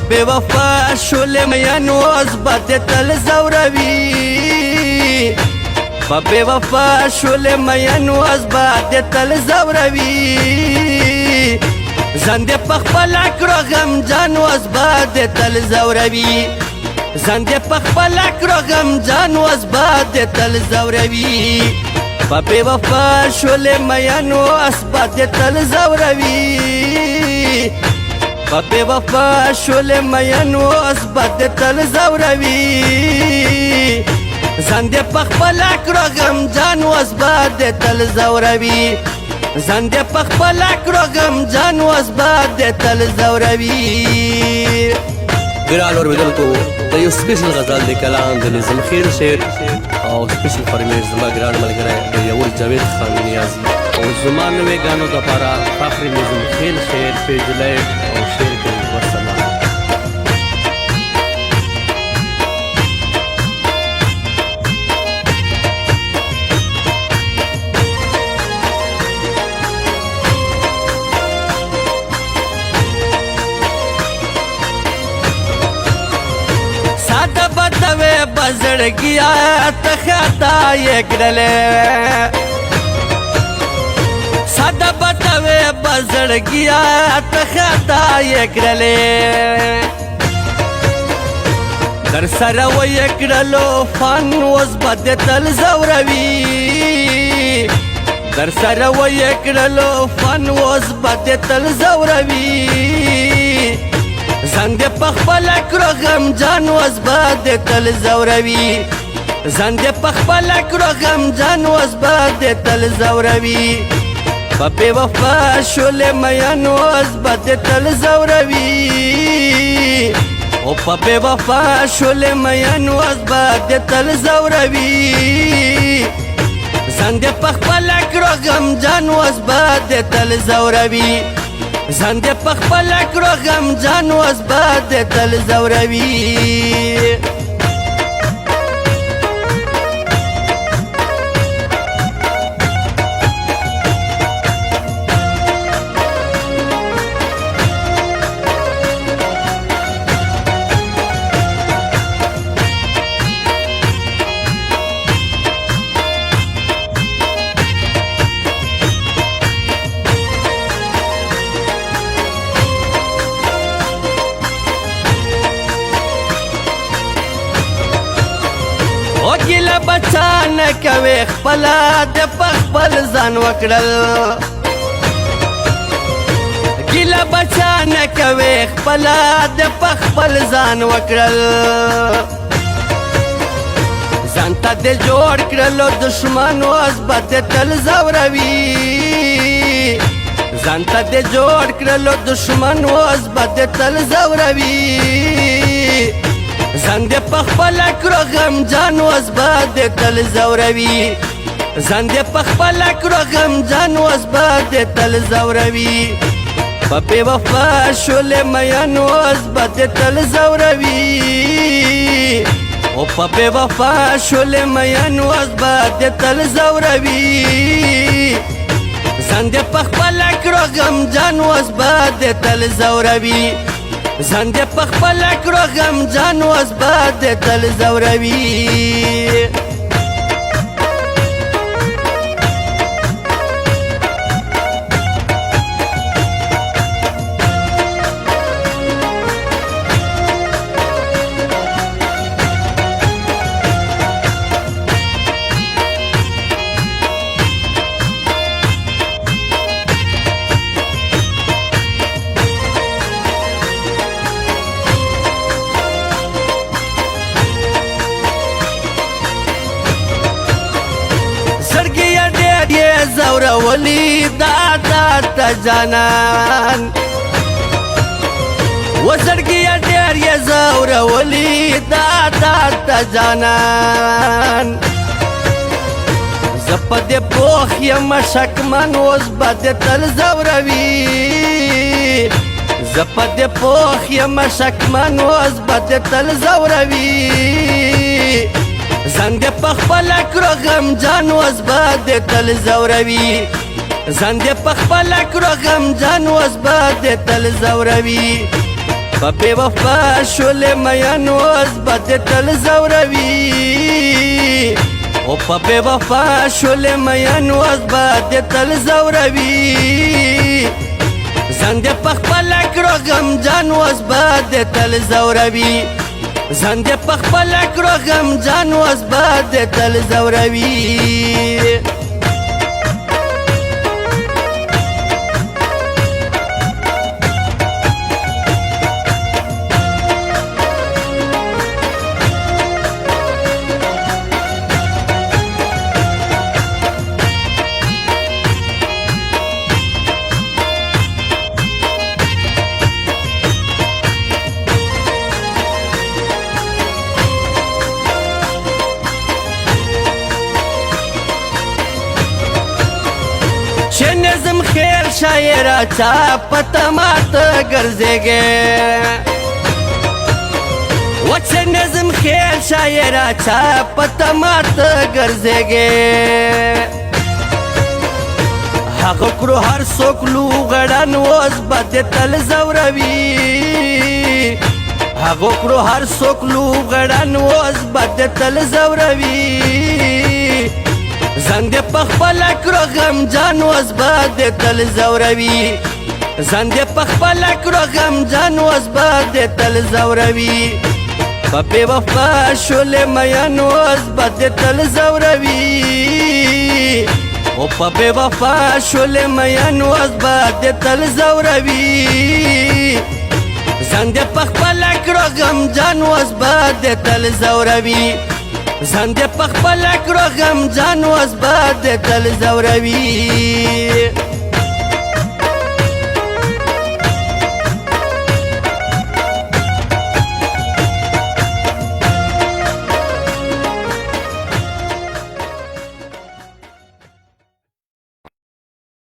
بے وفا شول مین اوس بد تل زوروي بے وفا شول مین اوس بد تل زوروي زند پخپل کړو غم جان اوس بد تل زوروي زند پخپل کړو غم جان اوس بد تل زوروي بے وفا شول مین اوس بد تل زوروي بے وفا شول مین اوس بد تل زوروي زند پخپل کړو غم جان اوس بد تل زوروي زند پخپل کړو غم جان اوس بد تل زوروي ګران اوریدل کو د یو سپیشل غزل د کلام د نظم خیر شعر او سپیشل فرمیش زما ګران ملګری د یو جاوید خان نیازی او زما نوې غانو د لپاره فخر نظم خیر شعر پیج لایک او شیر کړئ والسلام بزړګیا ته خطا یې کړلې ساده بتوي بزړګیا ته خطا یې کړلې در سره وې کړلو فن اوس بد تل زوروي در سره وې کړلو فن اوس بد تل زوروي زند پخپل کړو غم جان اوس بد تل زوروي زند پخپل کړو غم جان اوس بد تل زوروي بے وفا شول مین اوس بد تل زوروي او بے وفا شول مین اوس بد تل زوروي زند پخپل کړو غم جان اوس بد تل زوروي زند پخپل کړو غم جان اوس بد تل زوروي ګیله بچا نه کوي خپله د پخپل ځان وکړل ګیله بچا نه کوي خپله د پخپل ځان وکړل ځان ته د جوړ کړلو دشمن اوس بد تل زوروي ځان ته د جوړ کړلو دشمن اوس بد تل زوروي زند پخپل کړو غم جان اوس بد تل زوروي زند پخپل کړو غم جان اوس بد تل زوروي بے وفا شول مین اوس بد تل زوروي او بے وفا شول مین اوس بد تل زوروي زند پخپل کړو غم جان اوس بد تل زوروي زند پخپل کړو غم جان اوس بد تل زوروي زورولي دا تا جانان وزړګي ډېر یې زورولي دا تا جانان زپد پوخ یم شکمن اوس بد تل زوروي زپد پوخ یم شکمن اوس بد تل زوروي زند پخپل کړو غم جان اوس بد تل زوروي زند پخپل کړو غم جان اوس بد تل زوروي په بې وفا شولې مین اوس به دې تل زوروي او په بې وفا شولې مین اوس به دې تل زوروي ځان دې په خپله کړو غمجن اوس به دې تل زوروي ځان دې په خپله کړو غمجن اوس به دې تل زوروي چې نظم خیر شاعره چا پته ماته ګرځېږې و چې نظم خیر شاعره چا پته ماته ګرځېږې هغه کړو هر څوک لوغړن اوس به دې تل زوروي هغه کړو هر څوک لوغړن اوس به دې تل زوروي ځان دې په خپله کړو غمجن اوس به دې تل زوروي ځان دې په خپله کړو غمجن اوس به دې تل زوروي په بې وفا شولې مین اوس به دې تل زوروي او په بې وفا شولې مین اوس به دې تل زوروي ځان دې په خپله کړو غمجن اوس به دې تل زوروي ځان دې په خپله کړو غمجن اوس به دې تل زوروي